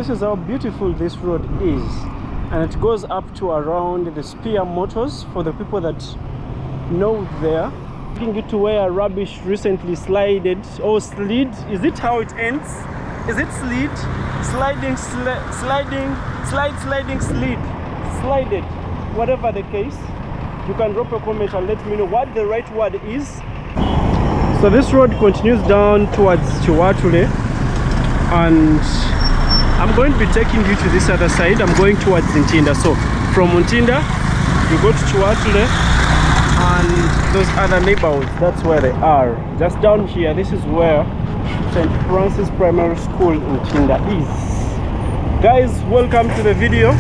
this is how beautiful this road is, and it goes up to around the Spear Motors for the people that know there. Taking you to where rubbish recently slid or slid. Is it how it ends? Is it slid? Sliding, slided, whatever the case. You can drop a comment and let me know what the right word is. So this road continues down towards Kiwaatule, and I'm going to be taking you to this other side. I'm going towards Ntinda. So from Ntinda you go to Kiwaatule and those other neighborhoods, that's where they are. Just down here, this is where St. Francis Primary School in Ntinda is. Guys, welcome to the video.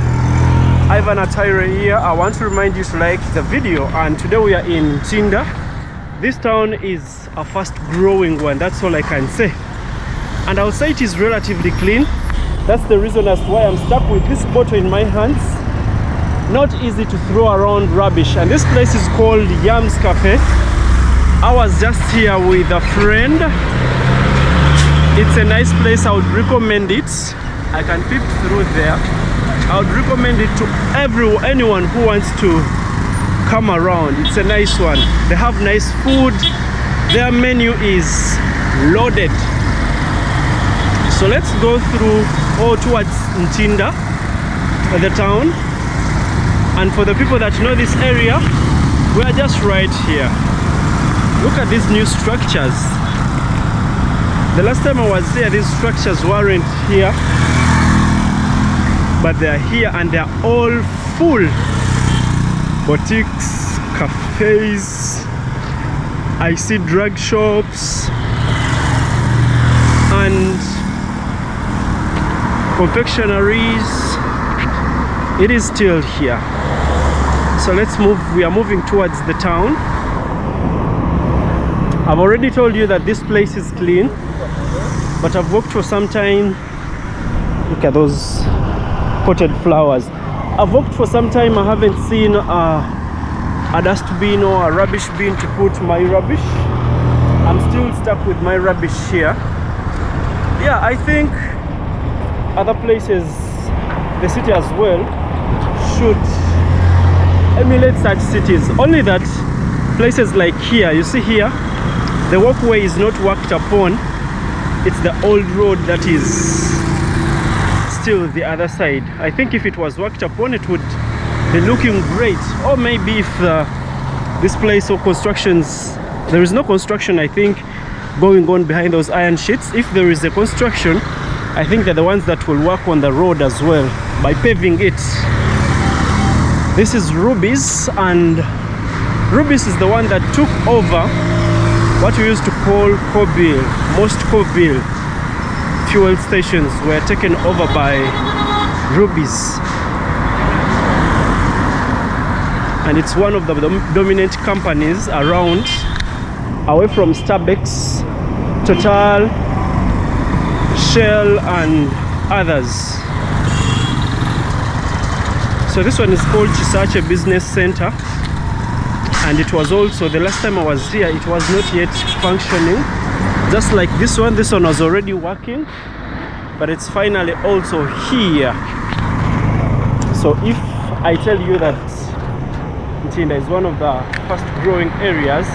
Ivan Atire here. I want to remind you to like the video, and today we are in Ntinda. This town is a fast growing one, that's all I can say, and I would say it is relatively clean. That's the reason as to why I'm stuck with this bottle in my hands. Not easy to throw around rubbish. And this place is called Yams Cafe. I was just here with a friend. It's a nice place. I would recommend it. I can peep through there. I would recommend it to anyone who wants to come around. It's a nice one. They have nice food. Their menu is loaded. So let's go through towards Ntinda, the town. And for the people that know this area, we are just right here. Look at these new structures. The last time I was here, these structures weren't here, but they are here, and they are all full. Boutiques, cafes, I see drug shops and confectionaries. It is still here. So let's move. We are moving towards the town. I've already told you that this place is clean, but I've walked for some time. Look at those potted flowers. I've walked for some time. I haven't seen a dustbin or a rubbish bin to put my rubbish. I'm still stuck with my rubbish here. Yeah, I think other places, the city as well, should emulate such cities. Only that places like here, you see here, the walkway is not worked upon. It's the old road that is still the other side. I think if it was worked upon, it would be looking great. Or maybe if this place or constructions, there is no construction, I think, going on behind those iron sheets. If there is a construction, I think they're the ones that will work on the road as well by paving it. This is Ruby's, and Ruby's is the one that took over what we used to call Kobil. Most Kobil fuel stations were taken over by Ruby's, and it's one of the dominant companies around, away from Starbucks, Total, Shell and others. So this one is called Kisasi Business Center, and it was also, the last time I was here, it was not yet functioning, just like this one. This one was already working, but it's finally also here. So if I tell you that Ntinda is one of the fast growing areas,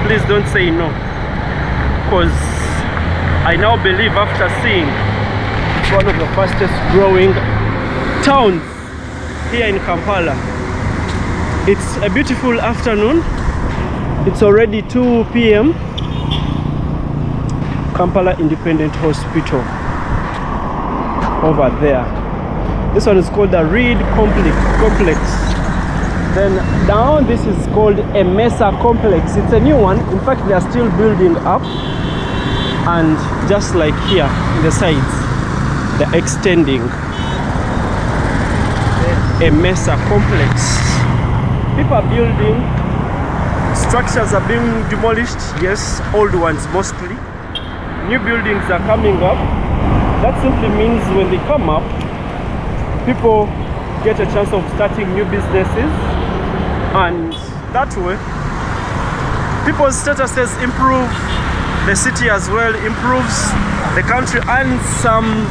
please don't say no, because I now believe, after seeing it's one of the fastest growing towns here in Kampala. It's a beautiful afternoon. It's already 2 p.m. Kampala Independent Hospital over there. This one is called the Reed Complex. Then down, this is called a Mesa Complex. It's a new one. In fact, they are still building up. And just like here in the sides, they're extending a Mesa Complex. People are building, structures are being demolished. Yes, old ones mostly. New buildings are coming up. That simply means when they come up, people get a chance of starting new businesses, and that way people's statuses improve, the city as well improves, the country earns some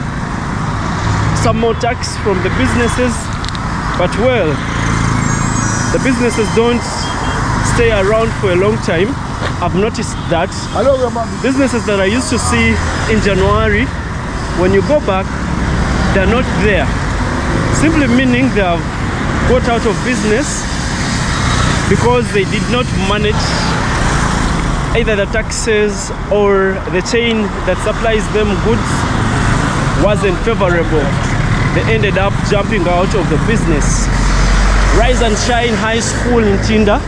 some more tax from the businesses, but well, the businesses don't stay around for a long time. I've noticed that businesses that I used to see in January, when you go back, they're not there. Simply meaning they have got out of business because they did not manage either the taxes or the chain that supplies them goods wasn't favorable. They ended up jumping out of the business. Rise and Shine High School in Ntinda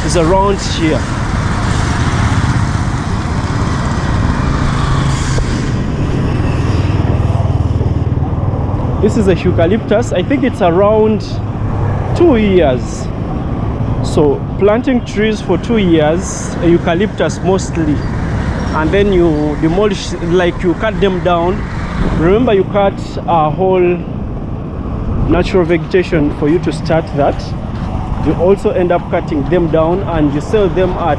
is around here. This is a eucalyptus. I think it's around 2 years. So planting trees for 2 years, a eucalyptus mostly, and then you demolish, like you cut them down. Remember, you cut a whole natural vegetation for you to start that. You also end up cutting them down and you sell them at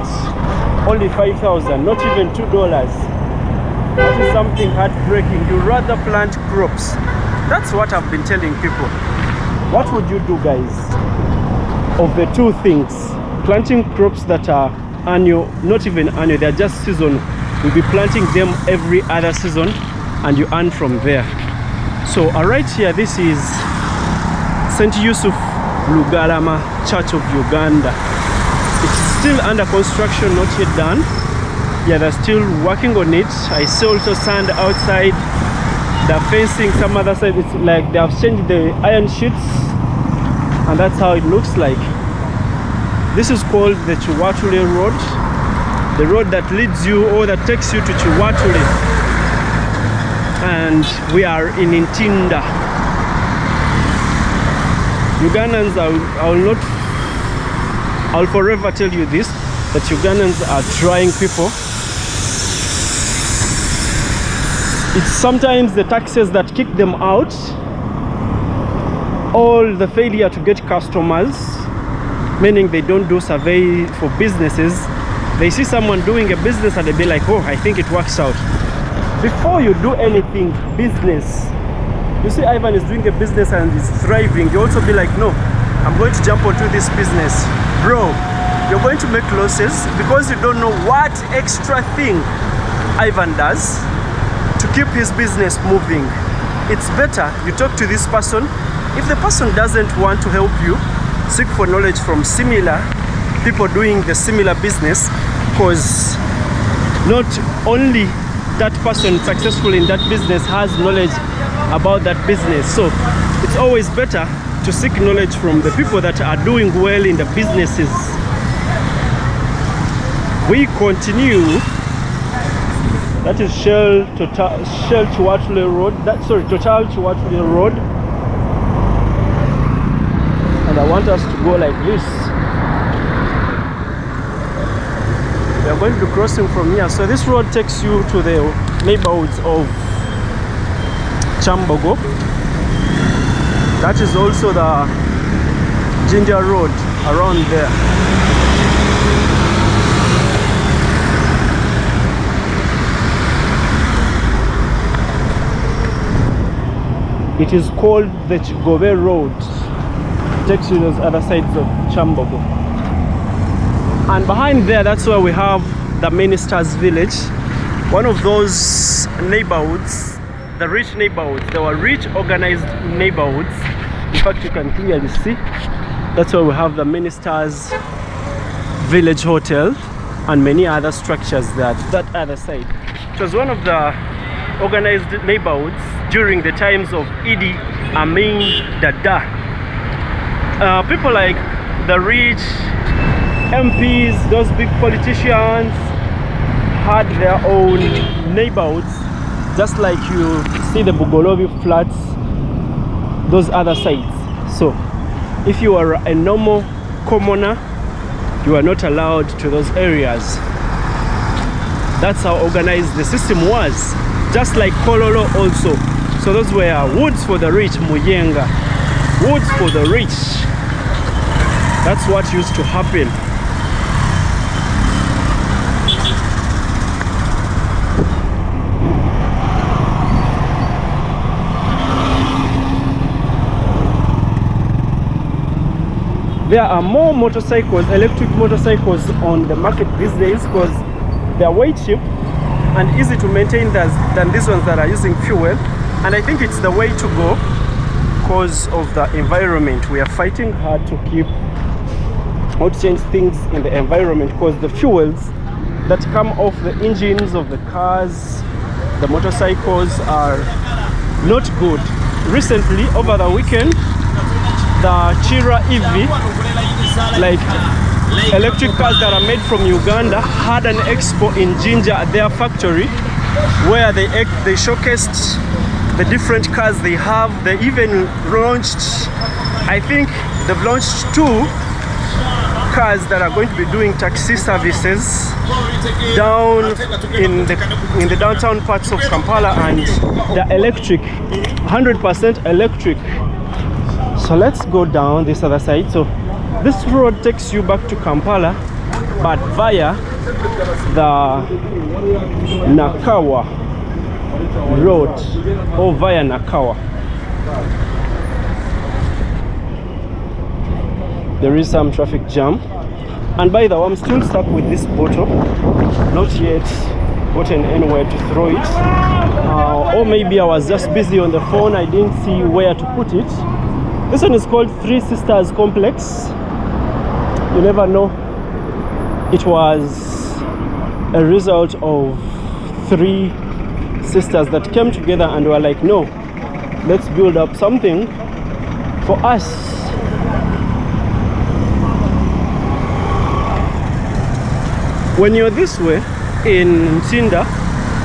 only 5,000, not even $2. That is something heartbreaking. You rather plant crops. That's what I've been telling people. What would you do, guys, of the two things? Planting crops that are annual, not even annual, they're just seasonal. You'll be planting them every other season and you earn from there. So right here, this is St. Yusuf Lugalama Church of Uganda. It's still under construction, not yet done. Yeah, they're still working on it. I see also sand outside. They're fencing some other side. It's like they have changed the iron sheets, and that's how it looks like. This is called the Kiwaatule Road, the road that leads you or that takes you to Kiwaatule, and we are in Ntinda. Ugandans, I'll forever tell you this, that Ugandans are trying people. It's sometimes the taxes that kick them out, or the failure to get customers, meaning they don't do survey for businesses. They see someone doing a business and they be like, oh, I think it works out. Before you do anything business, you see Ivan is doing a business and is thriving, you also be like, no, I'm going to jump onto this business. Bro, you're going to make losses because you don't know what extra thing Ivan does to keep his business moving. It's better you talk to this person. If the person doesn't want to help you, seek for knowledge from similar people doing the similar business, because not only that person successful in that business has knowledge about that business. So it's always better to seek knowledge from the people that are doing well in the businesses. We continue. That is Shell Kiwaatule Road. Total Kiwaatule Road. And I want us to go like this. We are going to be crossing from here. So this road takes you to the neighborhoods of Chambogo. That is also the Ginger Road around there. It is called the Chigobe Road. It takes you to those other sides of Chambogo. And behind there, that's where we have the Minister's Village. One of those neighborhoods, the rich neighborhoods. They were rich, organized neighborhoods. In fact, you can clearly see. That's where we have the Minister's Village Hotel and many other structures that other side. It was one of the organized neighborhoods during the times of Idi Amin Dada. People like the rich MPs, those big politicians, had their own neighborhoods, just like you see the Bugolobi flats, those other sides. So if you are a normal commoner, you are not allowed to those areas. That's how organized the system was. Just like Kololo also. So those were woods for the rich, Muyenga. Woods for the rich. That's what used to happen. there are more motorcycles, electric motorcycles on the market these days because they are way cheap and easy to maintain than these ones that are using fuel. And I think it's the way to go because of the environment. We are fighting hard to keep or to change things in the environment because the fuels that come off the engines of the cars, the motorcycles, are not good. Recently, over the weekend, the Chira EV, like electric cars that are made from Uganda, had an expo in Jinja at their factory where they showcased the different cars they have. They even launched, I think they've launched 2 cars that are going to be doing taxi services down in the downtown parts of Kampala, and they're electric, 100% electric. So let's go down this other side. So this road takes you back to Kampala, but via the Nakawa road, or via Nakawa. There is some traffic jam, and by the way, I'm still stuck with this bottle, not yet gotten anywhere to throw it, or maybe I was just busy on the phone, I didn't see where to put it. This one is called Three Sisters Complex. You never know, it was a result of 3 sisters that came together and were like, no, let's build up something for us. When you're this way in Ntinda,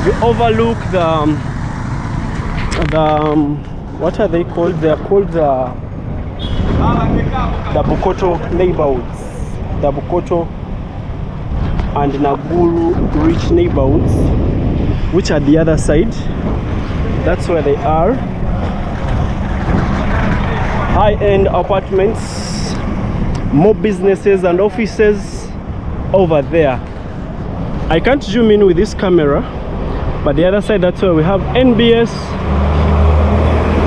you overlook the what are they called? They are called the Bukoto neighborhoods, the Bukoto and Naguru rich neighborhoods, which are the other side. That's where they are. High-end apartments, more businesses and offices over there. I can't zoom in with this camera, but the other side, that's where we have NBS,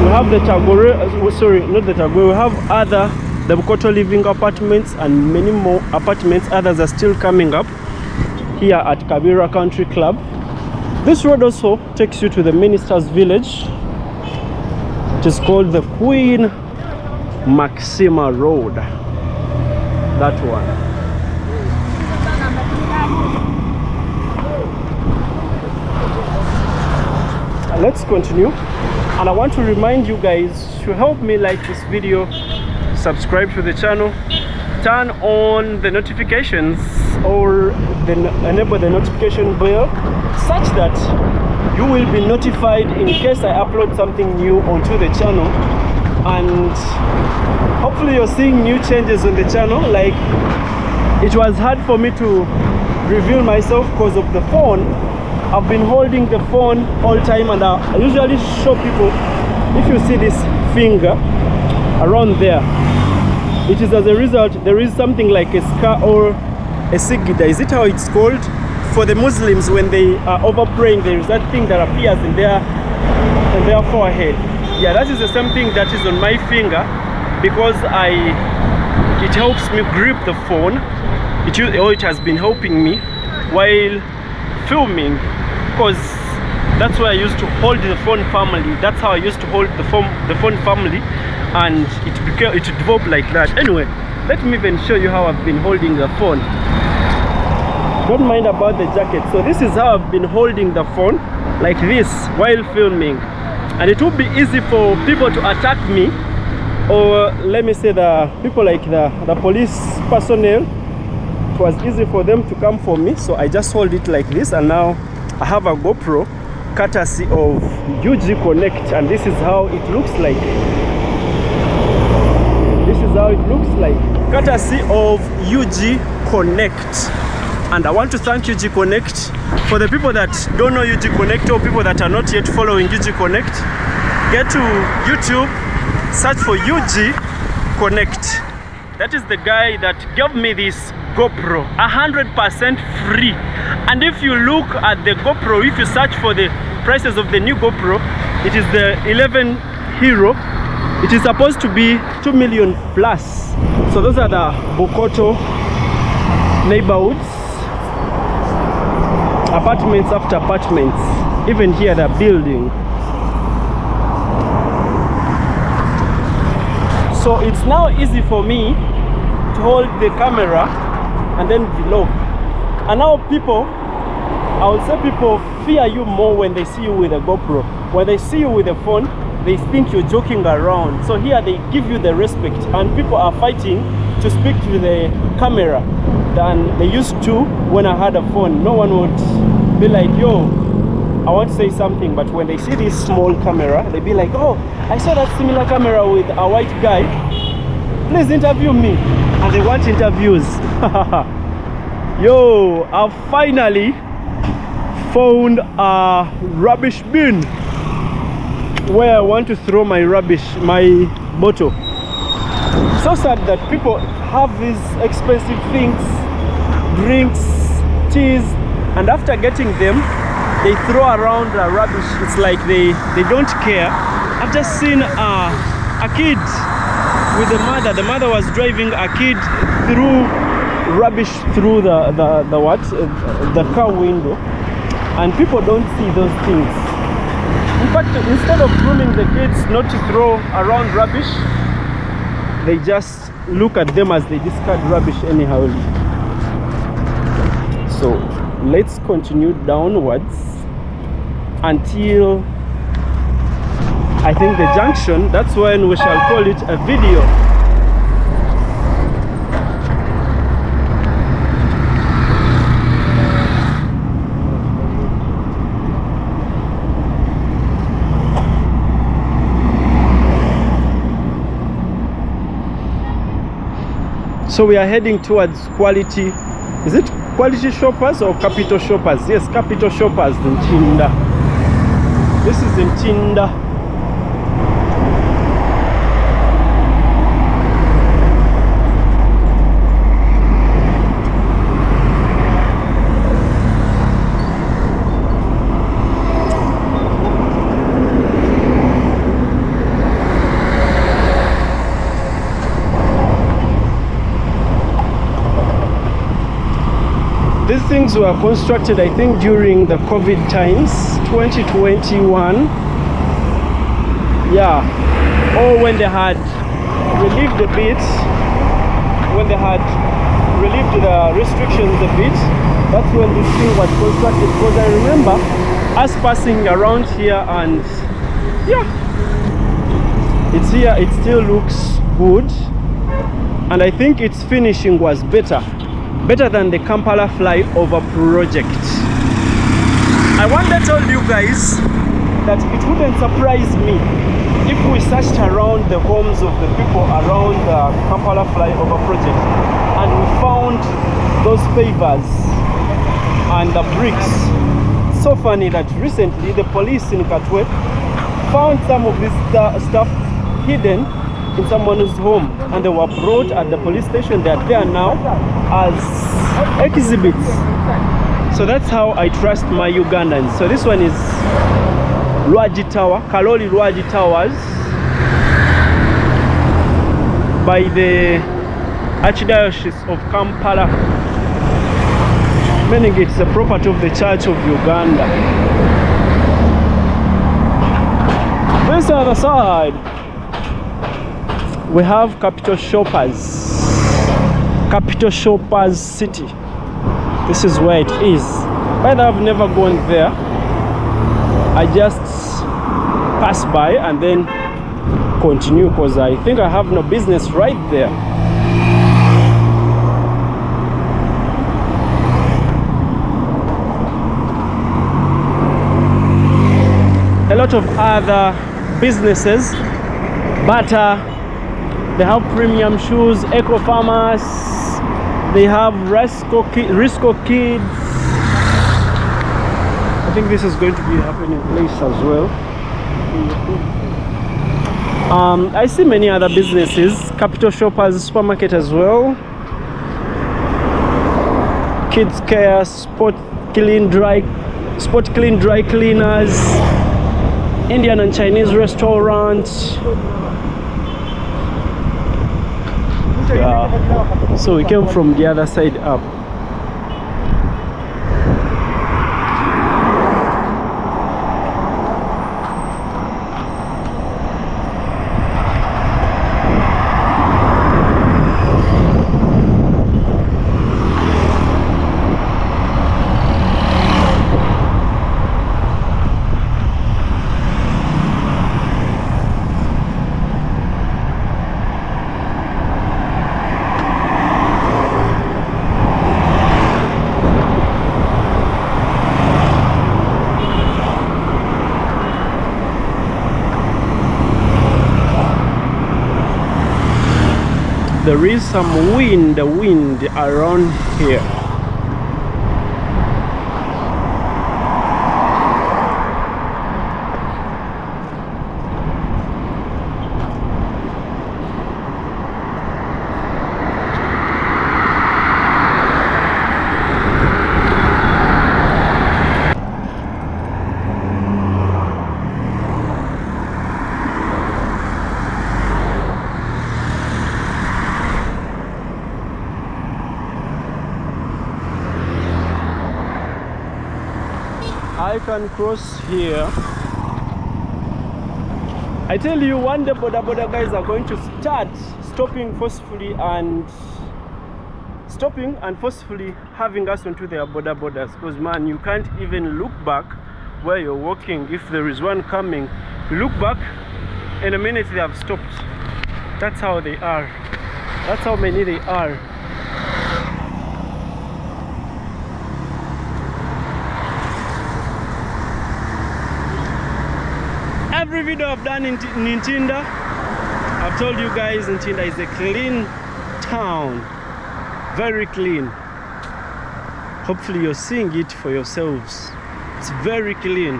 we have the Tagore, sorry, not the Tagore, we have the Bukoto living apartments and many more apartments. Others are still coming up here at Kabira Country Club. This road also takes you to the Minister's Village. It is called the Queen Maxima Road, that one. Let's continue, and I want to remind you guys to help me like this video, subscribe to the channel, turn on the notifications, or enable the notification bell such that you will be notified in case I upload something new onto the channel. And hopefully you're seeing new changes on the channel. Like, it was hard for me to reveal myself because of the phone. I've been holding the phone all time, and I usually show people, if you see this finger around there, it is as a result there is something like a scar or a sigida. Is it how it's called? For the Muslims, when they are over praying, there is that thing that appears in their forehead. Yeah, that is the same thing that is on my finger, because it helps me grip the phone. It has been helping me while filming, because that's where I used to hold the phone firmly. That's how I used to hold the phone firmly, and it developed like that. Anyway, let me even show you how I've been holding the phone. Don't mind about the jacket. So this is how I've been holding the phone, like this, while filming. And it will be easy for people to attack me, or let me say the people like the police personnel. It was easy for them to come for me, so I just hold it like this. And now I have a GoPro courtesy of UG Connect, and this is how it looks like. This is how it looks like, courtesy of UG Connect. And I want to thank UG Connect. For the people that don't know UG Connect, or people that are not yet following UG Connect, get to YouTube, search for UG Connect. That is the guy that gave me this GoPro, 100% free. And if you look at the GoPro, if you search for the prices of the new GoPro, it is the 11 Hero It is supposed to be 2 million plus. So those are the Bokoto neighborhoods. Apartments after apartments. Even here they're building. So it's now easy for me to hold the camera and then vlog. And now people, I would say people fear you more when they see you with a GoPro. When they see you with a phone, they think you're joking around. So here they give you the respect, and people are fighting to speak to the camera than they used to when I had a phone. No one would be like, yo, I want to say something, but when they see this small camera, they be like, oh, I saw that similar camera with a white guy, please interview me. And they want interviews. Yo, I've finally found a rubbish bin where I want to throw my rubbish, my bottle. So sad that people have these expensive things, drinks, teas, and after getting them, they throw around the rubbish. It's like they don't care. I've just seen a kid with the mother. The mother was driving a kid through rubbish through the car window, and people don't see those things. In fact, instead of grooming the kids not to throw around rubbish, they just look at them as they discard rubbish anyhow. So let's continue downwards until I think the junction. That's when we shall call it a video. So we are heading towards Quality. Is it Quality Shoppers or Capital Shoppers? Yes, Capital Shoppers in Ntinda. This is in Ntinda. These things were constructed, I think, during the COVID times, 2021. Yeah, or when they had relieved a bit, when they had relieved the restrictions a bit, that's when this thing was constructed. Because I remember us passing around here, and yeah, it's here, it still looks good, and I think its finishing was better than the Kampala flyover project. I want to tell you guys that it wouldn't surprise me if we searched around the homes of the people around the Kampala flyover project and we found those pavers and the bricks. So funny that recently the police in Kiwaatule found some of this stuff hidden in someone's home, and they were brought at the police station. They are there now as exhibits. So that's how I trust my Ugandans. So this one is Lwaji Tower, Kaloli Lwaji Towers, by the Archdiocese of Kampala, meaning it's a property of the Church of Uganda. This other side, we have Capital Shoppers. Capital Shoppers City. This is where it is. But I've never gone there. I just pass by and then continue because I think I have no business right there. A lot of other businesses, butter. They have premium shoes, Eco Farmers. They have Risco Kids. I think this is going to be a happening place as well. I see many other businesses, Capital Shoppers supermarket as well, Kids Care, Sport Clean Dry Cleaners, Indian and Chinese restaurant. Yeah. So we came from the other side up. There is some wind around here. I can cross here. I tell you, one day border guys are going to start stopping forcefully and having us onto their borders, because man, you can't even look back where you're walking. If there is one coming, you look back, in a minute they have stopped. That's how they are. That's how many they are. Every video I've done in Ntinda, I've told you guys Ntinda is a clean town, very clean. Hopefully you're seeing it for yourselves. It's very clean,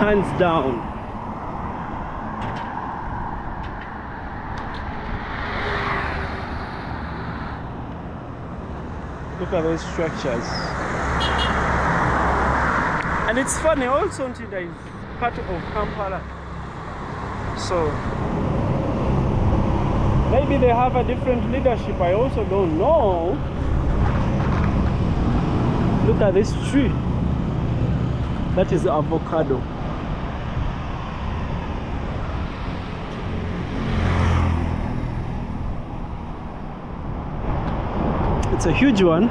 hands down. Look at those structures. And it's funny also, Ntinda is part of Kampala, so maybe they have a different leadership. I also don't know. Look at this tree. That is avocado. It's a huge one,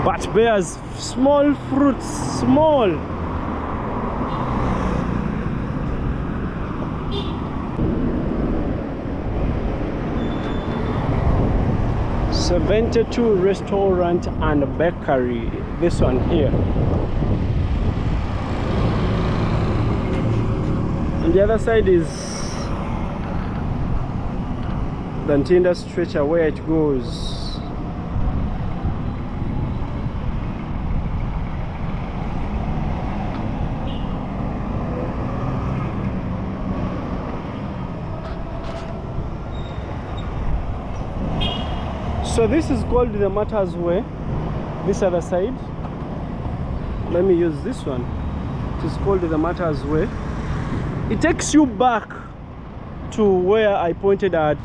but bears small fruits, small. 72 restaurant and bakery, this one here. On the other side is the Ntinda stretcher where it goes. So this is called the Matters Way, this other side. Let me use this one. It is called the Matters Way. It takes you back to where I pointed at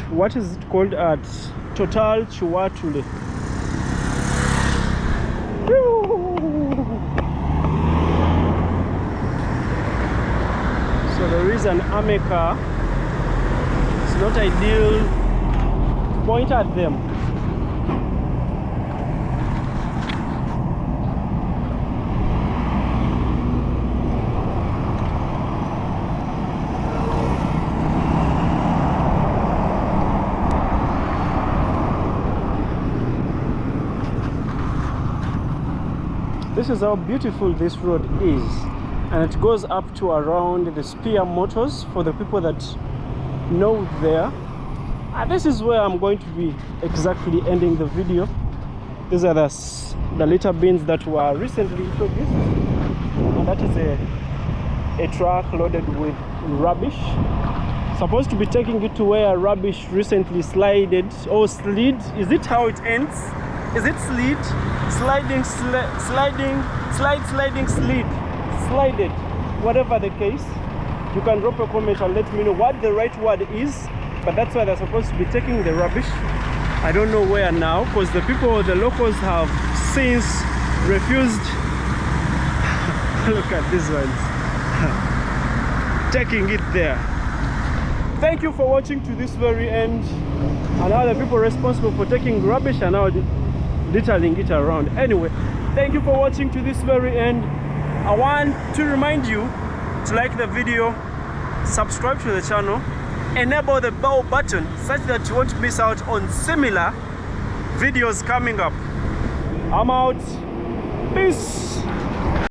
what is it called, at Total Kiwaatule. So there is an army car. It's not ideal. Point at them. This is how beautiful this road is, and it goes up to around the Spear Motors for the people that know there. And this is where I'm going to be exactly ending the video. These are the litter bins that were recently introduced, and that is a truck loaded with rubbish, supposed to be taking it to where rubbish recently slided or slid. Is it how it ends? Is it slid? Sliding, slided, whatever the case. you can drop a comment and let me know what the right word is. But that's why they're supposed to be taking the rubbish. I don't know where now, because the people, the locals, have since refused. Look at these ones taking it there. Thank you for watching to this very end. And now the people responsible for taking rubbish are now littering it around. Anyway, thank you for watching to this very end. I want to remind you to like the video, subscribe to the channel, enable the bell button such that you won't miss out on similar videos coming up. I'm out. Peace.